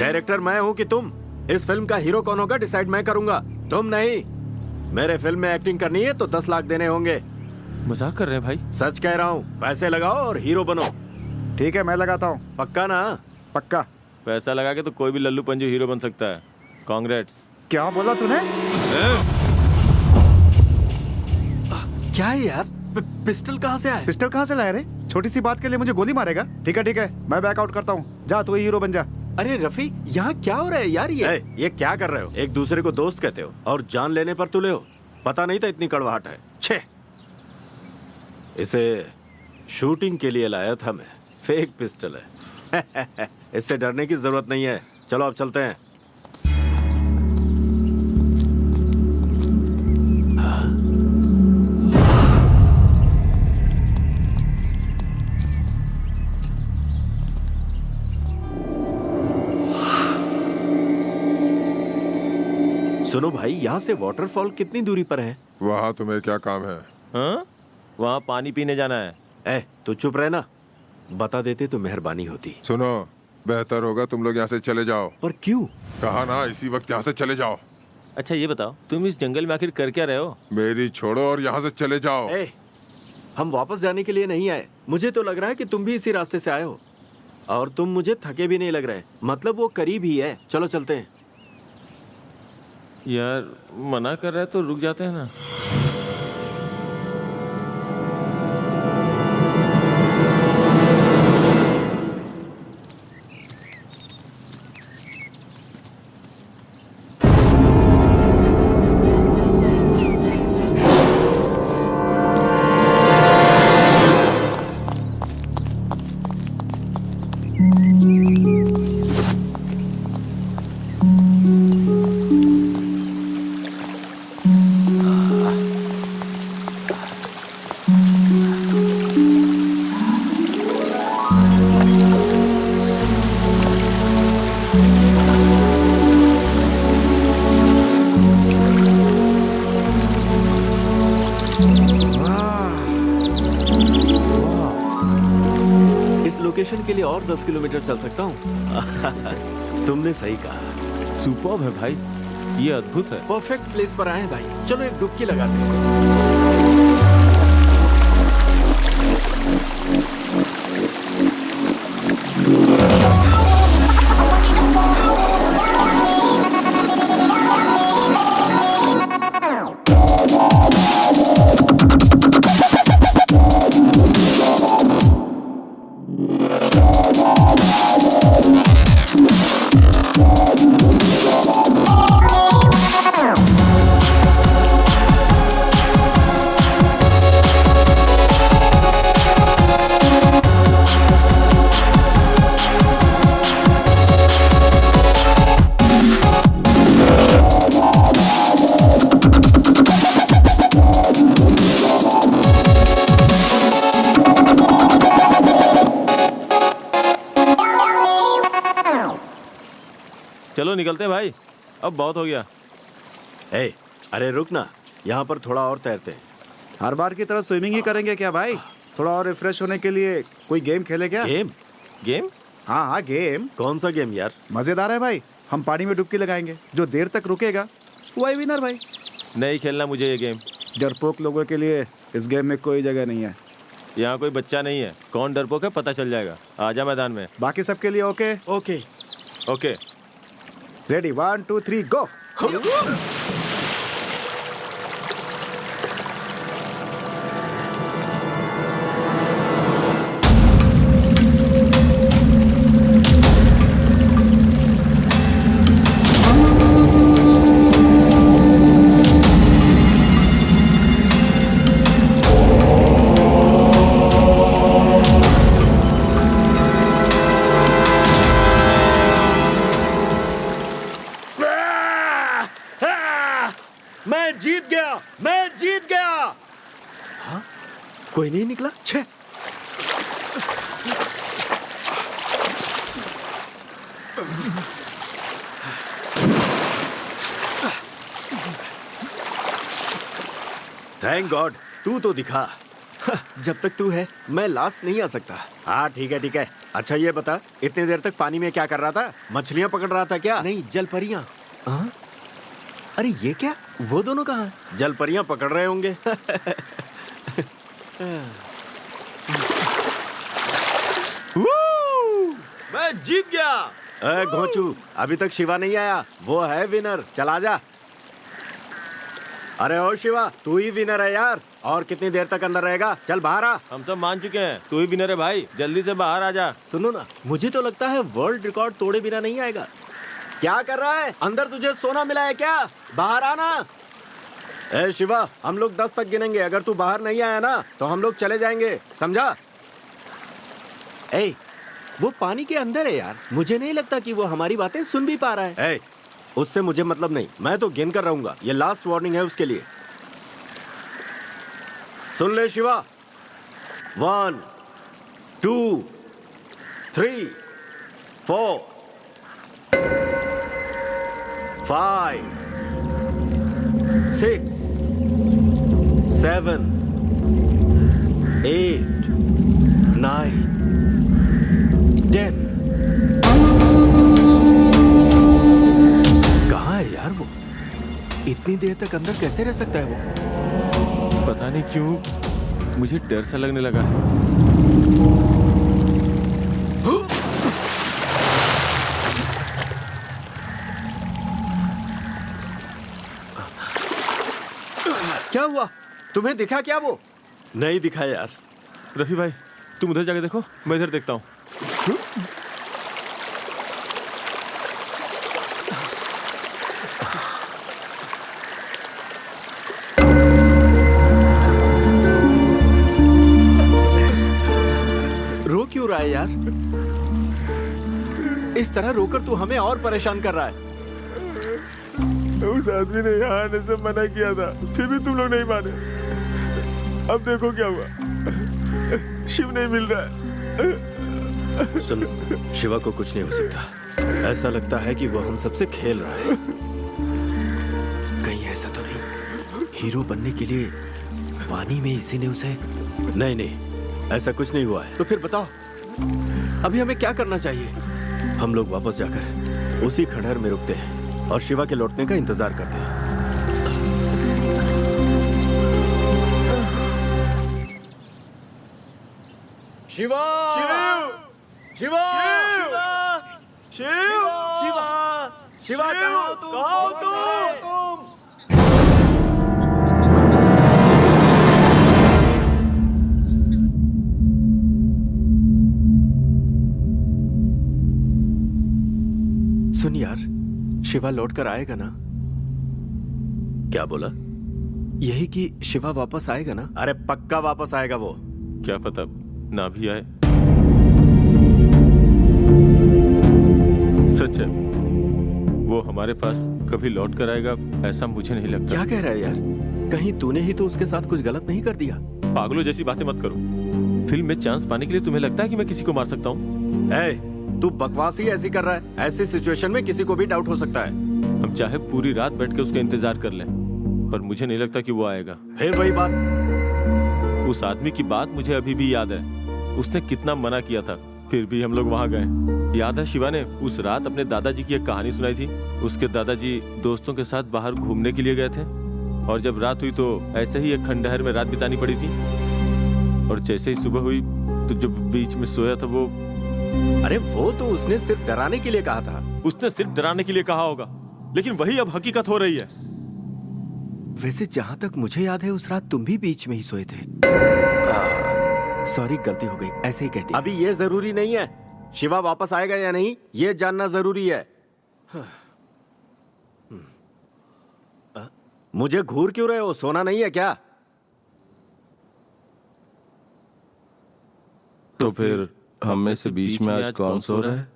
डायरेक्टर मैं हूँ कि तुम? इस फिल्म का हीरो कौन होगा डिसाइड मैं करूंगा, तुम नहीं। मेरे फिल्म में एक्टिंग करनी है तो 10 लाख देने होंगे। मजाक कर रहे हैं भाई? सच कह रहा हूँ, पैसे लगाओ और हीरो बनो। ठीक है मैं लगाता हूँ। पक्का ना? पक्का। पैसा लगा के तो कोई भी लल्लू पंजू हीरो बन सकता है। कांग्रेट्स। क्या बोला तूने? क्या है यार? पिस्टल कहाँ से आया? पिस्टल कहाँ से लाया रे? छोटी सी बात के लिए मुझे गोली मारेगा? ठीक है मैं बैकआउट करता हूँ। जा तू ही हीरो बन जा। अरे रफी यहाँ क्या हो रहा है यार? ये क्या कर रहे हो? एक दूसरे को दोस्त कहते हो और जान लेने पर तुले हो। पता नहीं था इतनी कड़वाहट है। छे, इसे शूटिंग के लिए लाया था मैं। फेक पिस्टल है। इससे डरने की जरूरत नहीं है। चलो अब चलते हैं। सुनो भाई, यहाँ से वाटरफॉल कितनी दूरी पर है? वहाँ तुम्हें क्या काम है? हाँ, वहाँ पानी पीने जाना है। तू चुप रहे ना। बता देते तो मेहरबानी होती। सुनो, बेहतर होगा तुम लोग यहाँ से चले जाओ। पर क्यों? कहा ना इसी वक्त यहाँ से चले जाओ। अच्छा ये बताओ, तुम इस जंगल में आखिर कर क्या रहे हो? मेरी छोड़ो और यहाँ से चले जाओ। हम वापस जाने के लिए नहीं आए। मुझे तो लग रहा है कि तुम भी इसी रास्ते से आए हो और तुम मुझे थके भी नहीं लग रहे। मतलब वो करीब ही है। चलो चलते हैं। यार मना कर रहा है तो रुक जाते हैं ना। लोकेशन के लिए और 10 किलोमीटर चल सकता हूँ। तुमने सही कहा। सुपर्ब है भाई, ये अद्भुत है। परफेक्ट प्लेस पर आए हैं भाई। चलो एक डुबकी लगाते हैं। चलो निकलते हैं भाई, अब बहुत हो गया। अरे रुक ना, यहाँ पर थोड़ा और तैरते हैं। हर बार की तरह स्विमिंग ही करेंगे क्या भाई? थोड़ा और रिफ्रेश होने के लिए कोई गेम खेले क्या? गेम? गेम? हाँ गेम कौन सा गेम यार? मजेदार है भाई। हम पानी में डुबकी लगाएंगे, जो देर तक रुकेगा वही विनर भाई। नहीं खेलना मुझे ये गेम। डरपोक लोगों के लिए इस गेम में कोई जगह नहीं है। यहाँ कोई बच्चा नहीं है, कौन डरपोक है पता चल जाएगा। आजा मैदान में। बाकी सबके लिए ओके? ओके। ओके। रेडी 1 2 3 गो। मैं जीत गया, मैं जीत गया। हाँ? कोई नहीं निकला। छे। थैंक गॉड तू तो दिखा। जब तक तू है मैं लास्ट नहीं आ सकता। हाँ ठीक है ठीक है। अच्छा ये बता, इतनी देर तक पानी में क्या कर रहा था? मछलियां पकड़ रहा था क्या? नहीं, जलपरियां। हाँ? अरे ये क्या, वो दोनों कहाँ हैं? जलपरियां पकड़ रहे होंगे। मैं जीत गया। घोंचू, अभी तक शिवा नहीं आया, वो है विनर। चल आजा। अरे ओ शिवा, तू ही विनर है यार। और कितनी देर तक अंदर रहेगा? चल बाहर आ। हम सब मान चुके हैं, तू ही विनर है भाई, जल्दी से बाहर आ जा। सुनो ना, मुझे तो लगता है वर्ल्ड रिकॉर्ड तोड़े बिना नहीं आएगा। क्या कर रहा है? अंदर तुझे सोना मिला है क्या? बाहर आना। ए शिवा, हम लोग 10 तक गिनेंगे, अगर तू बाहर नहीं आया ना तो हम लोग चले जाएंगे, समझा? ए, वो पानी के अंदर है यार, मुझे नहीं लगता कि वो हमारी बातें सुन भी पा रहा है। ए, उससे मुझे मतलब नहीं, मैं तो गिन कर रहूंगा। ये लास्ट वार्निंग है उसके लिए। सुन ले शिवा, 1 2 3 4 5 6 7 8 9 10। कहाँ है यार वो? इतनी देर तक अंदर कैसे रह सकता है वो? पता नहीं क्यों मुझे डर सा लगने लगा है। क्या हुआ? तुम्हें दिखा क्या वो? नहीं दिखा यार। रफी भाई तुम उधर जाके देखो, मैं इधर देखता हूँ। रो क्यों रहा है यार? इस तरह रोकर तू हमें और परेशान कर रहा है। उस आदमी ने यहाँ आने से मना किया था, फिर भी तुम लोग नहीं माने। अब देखो क्या हुआ, शिव नहीं मिल रहा है। सुन, शिवा को कुछ नहीं हो सकता। ऐसा लगता है कि वो हम सबसे खेल रहा है। कहीं ऐसा तो नहीं हीरो बनने के लिए पानी में इसी ने उसे? नहीं नहीं, ऐसा कुछ नहीं हुआ है। तो फिर बताओ अभी हमें क्या करना चाहिए? हम लोग वापस जाकर उसी खंडहर में रुकते हैं और शिवा के लौटने का इंतजार करते हैं। शिवा! शिवा! शिवा! शिवा! शिवा! शिवा कहाँ हो तुम? कहाँ हो तुम? सुन यार, शिवा लौट कर आएगा ना? क्या बोला? यही कि शिवा वापस आएगा ना? अरे पक्का वापस आएगा वो। क्या पता ना भी आए। सच है, वो हमारे पास कभी लौट कर आएगा ऐसा मुझे नहीं लगता। क्या कह रहा है यार? कहीं तूने ही तो उसके साथ कुछ गलत नहीं कर दिया? पागलों जैसी बातें मत करो। फिल्म में चांस पाने के लिए तुम्हें लगता है कि मैं किसी को मार सकता हूँ? तू बकवास ही ऐसी कर रहा है। ऐसी सिचुएशन में किसी को भी डाउट हो सकता है। हम चाहे पूरी रात बैठ के उसका इंतजार कर लें, पर मुझे नहीं लगता कि वो आएगा। फिर वही बात। उस आदमी की बात मुझे अभी भी याद है। उसने कितना मना किया था, फिर भी हम लोग वहाँ गए। याद है शिवा ने उस रात अपने दादाजी की एक कहानी सुनाई थी। उसके दादाजी दोस्तों के साथ बाहर घूमने के लिए गए थे और जब रात हुई तो ऐसे ही एक खंडहर में रात बितानी पड़ी थी और जैसे ही सुबह हुई तो जब बीच में सोया था वो। अरे वो तो उसने सिर्फ डराने के लिए कहा था। उसने सिर्फ डराने के लिए कहा होगा, लेकिन वही अब हकीकत हो रही है। वैसे जहां तक मुझे याद है उस रात तुम भी बीच में ही सोए थे। सॉरी, गलती हो गई, ऐसे ही कहती। अभी ये जरूरी नहीं है शिवा वापस आएगा या नहीं, ये जानना जरूरी है। मुझे घूर क्यों रहे हो? सोना नहीं है क्या? तो फिर हम में से बीच में आज कौन सो रहा है?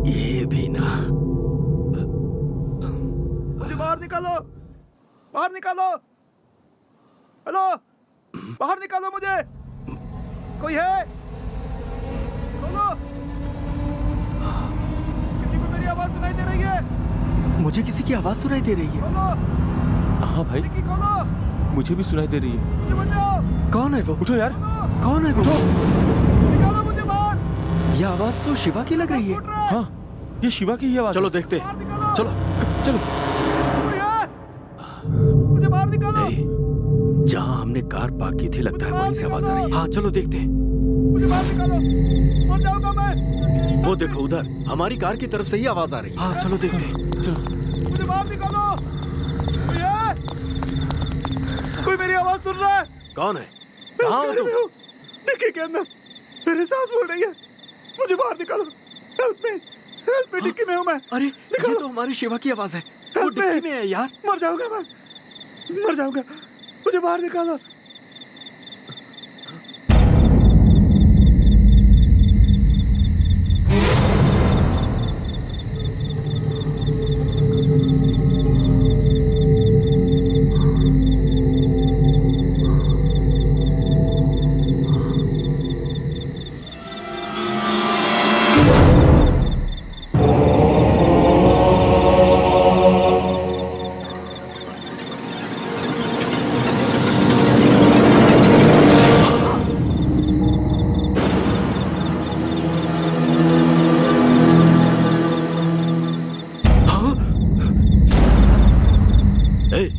ये भी ना। मुझे बाहर निकालो, बाहर निकालो। हेलो, बाहर निकालो मुझे। कोई है? खोलो। किसी को मेरी आवाज सुनाई दे रही है? मुझे किसी की आवाज सुनाई दे रही है। खोलो। हाँ भाई, निकी खोलो। मुझे भी सुनाई दे रही है। मुझे बचाओ। कौन है वो? उठो यार। कौन है वो? निकालो मुझे बाहर। ये आवाज तो शिवा की लग रही है। हाँ, ये शिवा की ही आवाज। चलो देखते। बाहर निकालो। चलो चलो। कोई है? मुझे बाहर निकालो। जहाँ हमने कार पार्क की थी लगता है वहीं से आवाज आ रही है। हाँ चलो देखते हैं। मुझे बाहर निकालो। मर जाऊंगा मैं। वो देखो उधर हमारी कार की तरफ से ही आवाज आ रही है। हाँ चलो देखते हैं। चलो। मुझे बाहर निकालो। कोई है? कोई मेरी आवाज सुन रहा है? कौन है? कहाँ हो तुम? डिक्की के अंदर मेरी सांस फूल रही है। मुझे बाहर निकालो। हेल्प मी, डिक्की में हूँ मैं। अरे ये तो हमारी शिवा की आवाज है। वो डिक्की में है यार। मर जाऊंगा मैं, मर जाऊंगा। मुझे बाहर निकालो।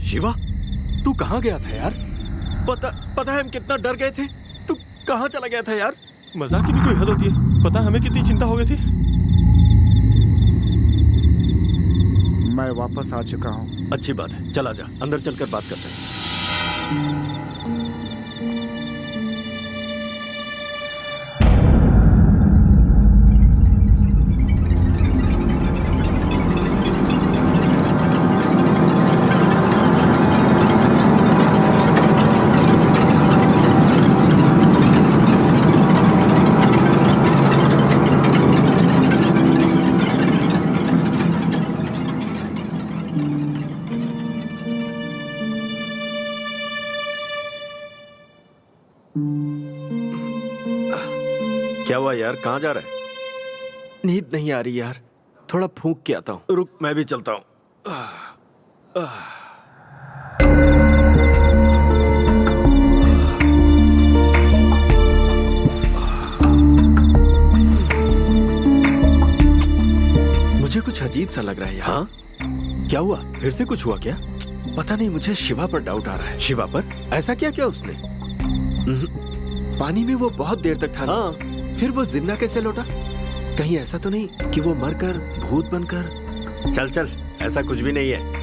शिवा तू कहाँ गया था यार? पता है हम कितना डर गए थे। तू कहाँ चला गया था यार? मजाक की भी कोई हद होती है। पता है हमें कितनी चिंता हो गई थी। मैं वापस आ चुका हूँ। अच्छी बात है, चला जा, अंदर चलकर बात करते हैं। क्या हुआ यार, कहाँ जा रहा है? नींद नहीं आ रही यार, थोड़ा फूंक के आता हूँ। रुक मैं भी चलता हूँ। मुझे कुछ अजीब सा लग रहा है यार। हाँ? क्या हुआ? फिर से कुछ हुआ क्या? पता नहीं, मुझे शिवा पर डाउट आ रहा है। शिवा पर? ऐसा क्या किया उसने? पानी में वो बहुत देर तक था। हाँ। फिर वो जिंदा कैसे लौटा? कहीं ऐसा तो नहीं कि वो मरकर भूत बनकर? चल चल, ऐसा कुछ भी नहीं है।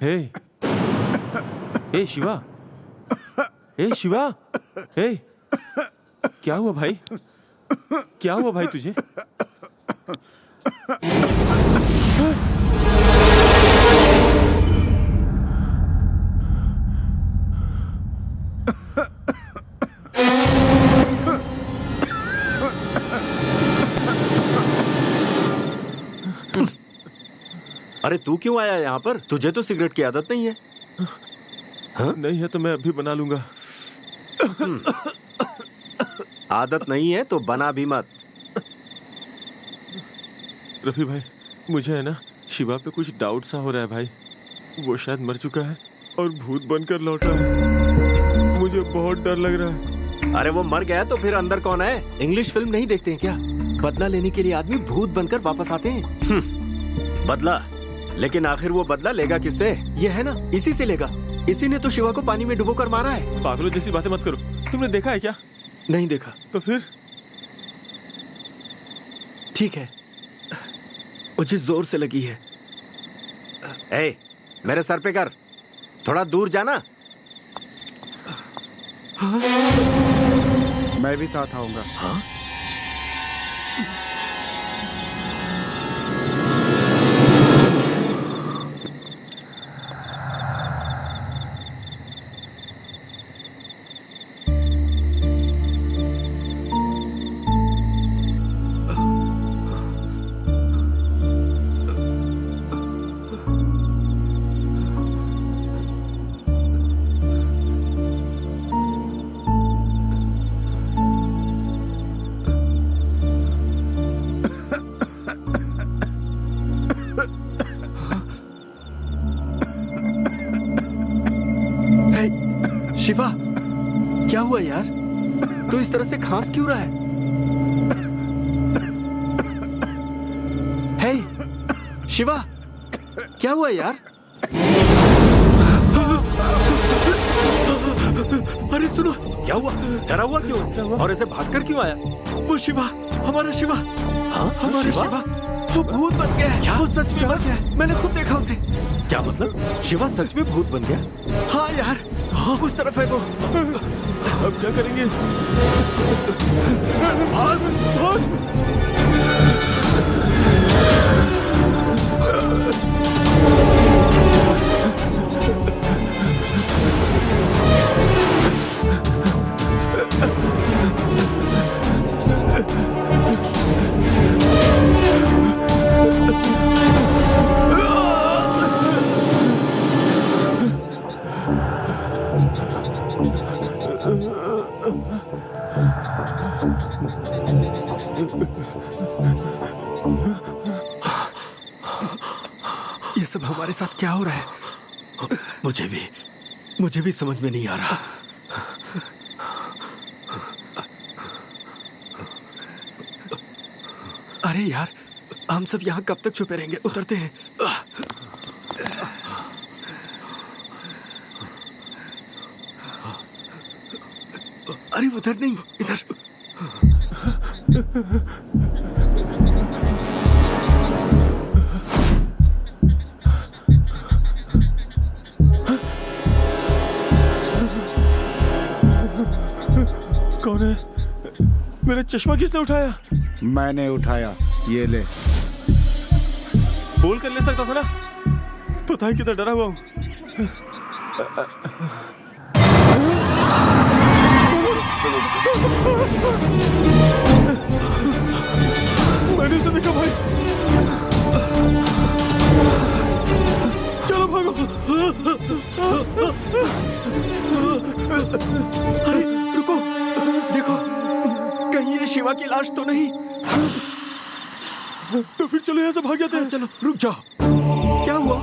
हे, हे शिवा, हे शिवा, हे, क्या हुआ भाई? क्या हुआ भाई तुझे? अरे तू क्यों आया यहाँ पर? तुझे तो सिगरेट की आदत नहीं है। हाँ? नहीं है तो मैं अभी बना लूंगा। आदत नहीं है तो बना भी मत। रफी भाई, मुझे है ना शिवा पे कुछ डाउट सा हो रहा है भाई। वो शायद मर चुका है और भूत बनकर लौटा है। मुझे बहुत डर लग रहा है। अरे वो मर गया तो फिर अंदर कौन है? इंग्लिश फिल्म नहीं देखते हैं क्या? बदला लेने के लिए आदमी भूत बनकर वापस आते हैं। बदला? लेकिन आखिर वो बदला लेगा किससे? ये है ना, इसी से लेगा। इसी ने तो शिवा को पानी में डुबोकर मारा है। पागलों जैसी बातें मत करो। तुमने देखा है क्या? नहीं देखा। तो फिर? ठीक है, मुझे जोर से लगी है। ए, मेरे सर पे कर, थोड़ा दूर जाना। मैं भी साथ आऊंगा। हाँ? शिवा, क्या हुआ यार? तू इस तरह से खांस क्यों रहा है? हे, शिवा, क्या हुआ यार? अरे सुनो, क्या हुआ? डरा हुआ क्यों? और ऐसे भागकर क्यों आया? वो शिवा, हमारा शिवा। हाँ, हमारा शिवा वो भूत बन गया है। क्या? वो सच में मर गया है। मैंने खुद देखा उसे। क्या मतलब? शिवा सच में भूत बन गया? हाँ यार, हाँ, उस तरफ है वो। अब क्या करेंगे? भाग, भाग। ये सब हमारे साथ क्या हो रहा है? मुझे भी समझ में नहीं आ रहा। अरे यार, हम सब यहाँ कब तक छुपे रहेंगे? उतरते हैं। अरे उधर नहीं, इधर। कौन है? मेरा चश्मा किसने उठाया? मैंने उठाया, ये ले। बोल कर ले सकता था ना। पता है कितना डरा हुआ हूँ। मैंने उसे देखा भाई। चलो भागो। अरे रुको, देखो, कहीं ये शिवा की लाश तो नहीं? तो फिर चलो यहाँ से भाग जाते हैं। चलो, रुक जाओ। क्या हुआ?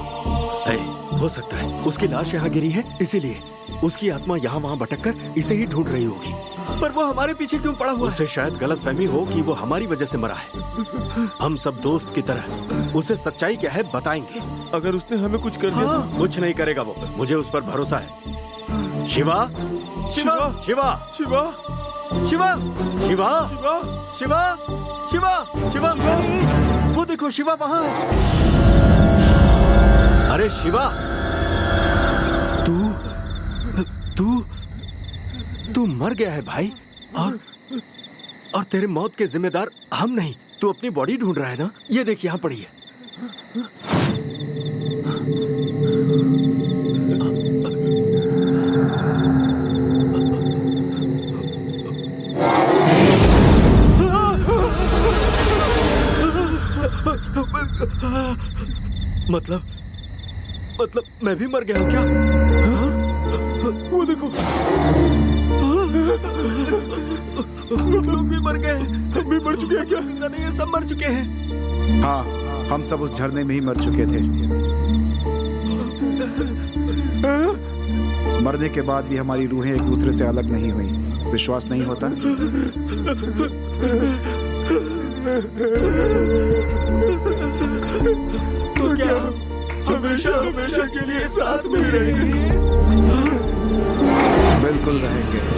हो सकता है उसकी लाश यहाँ गिरी है, इसीलिए उसकी आत्मा यहाँ वहाँ भटककर इसे ही ढूंढ रही होगी। पर वो हमारे पीछे क्यों पड़ा हुआ? उसे शायद गलतफहमी हो कि वो हमारी वजह से मरा है। हम सब दोस्त की तरह उसे सच्चाई क्या है बताएंगे। अगर उसने हमें कुछ कर दिया तो? कुछ नहीं करेगा वो, मुझे उस पर भरोसा है। शिवा, शिवा, शिवा, शिवा, शिवा, शिवा, शिवा, शिवा, शिवा, शिवा, वो देखो शिवा वहाँ है। अरे शिवा, तू मर गया है भाई। और तेरे मौत के जिम्मेदार हम नहीं। तू अपनी बॉडी ढूंढ रहा है ना? ये देख यहाँ पड़ी है। मतलब मैं भी मर गया हूँ क्या? वो देखो, लोग भी मर गए। हम भी मर चुके हैं क्या? जिंदा नहीं है, सब मर चुके हैं। हाँ, हम सब उस झरने में ही मर चुके थे। मरने के बाद भी हमारी रूहें एक दूसरे से अलग नहीं हुई। विश्वास नहीं होता? तो क्या हमेशा हमेशा के लिए साथ में रहेंगे? बिल्कुल रहेंगे।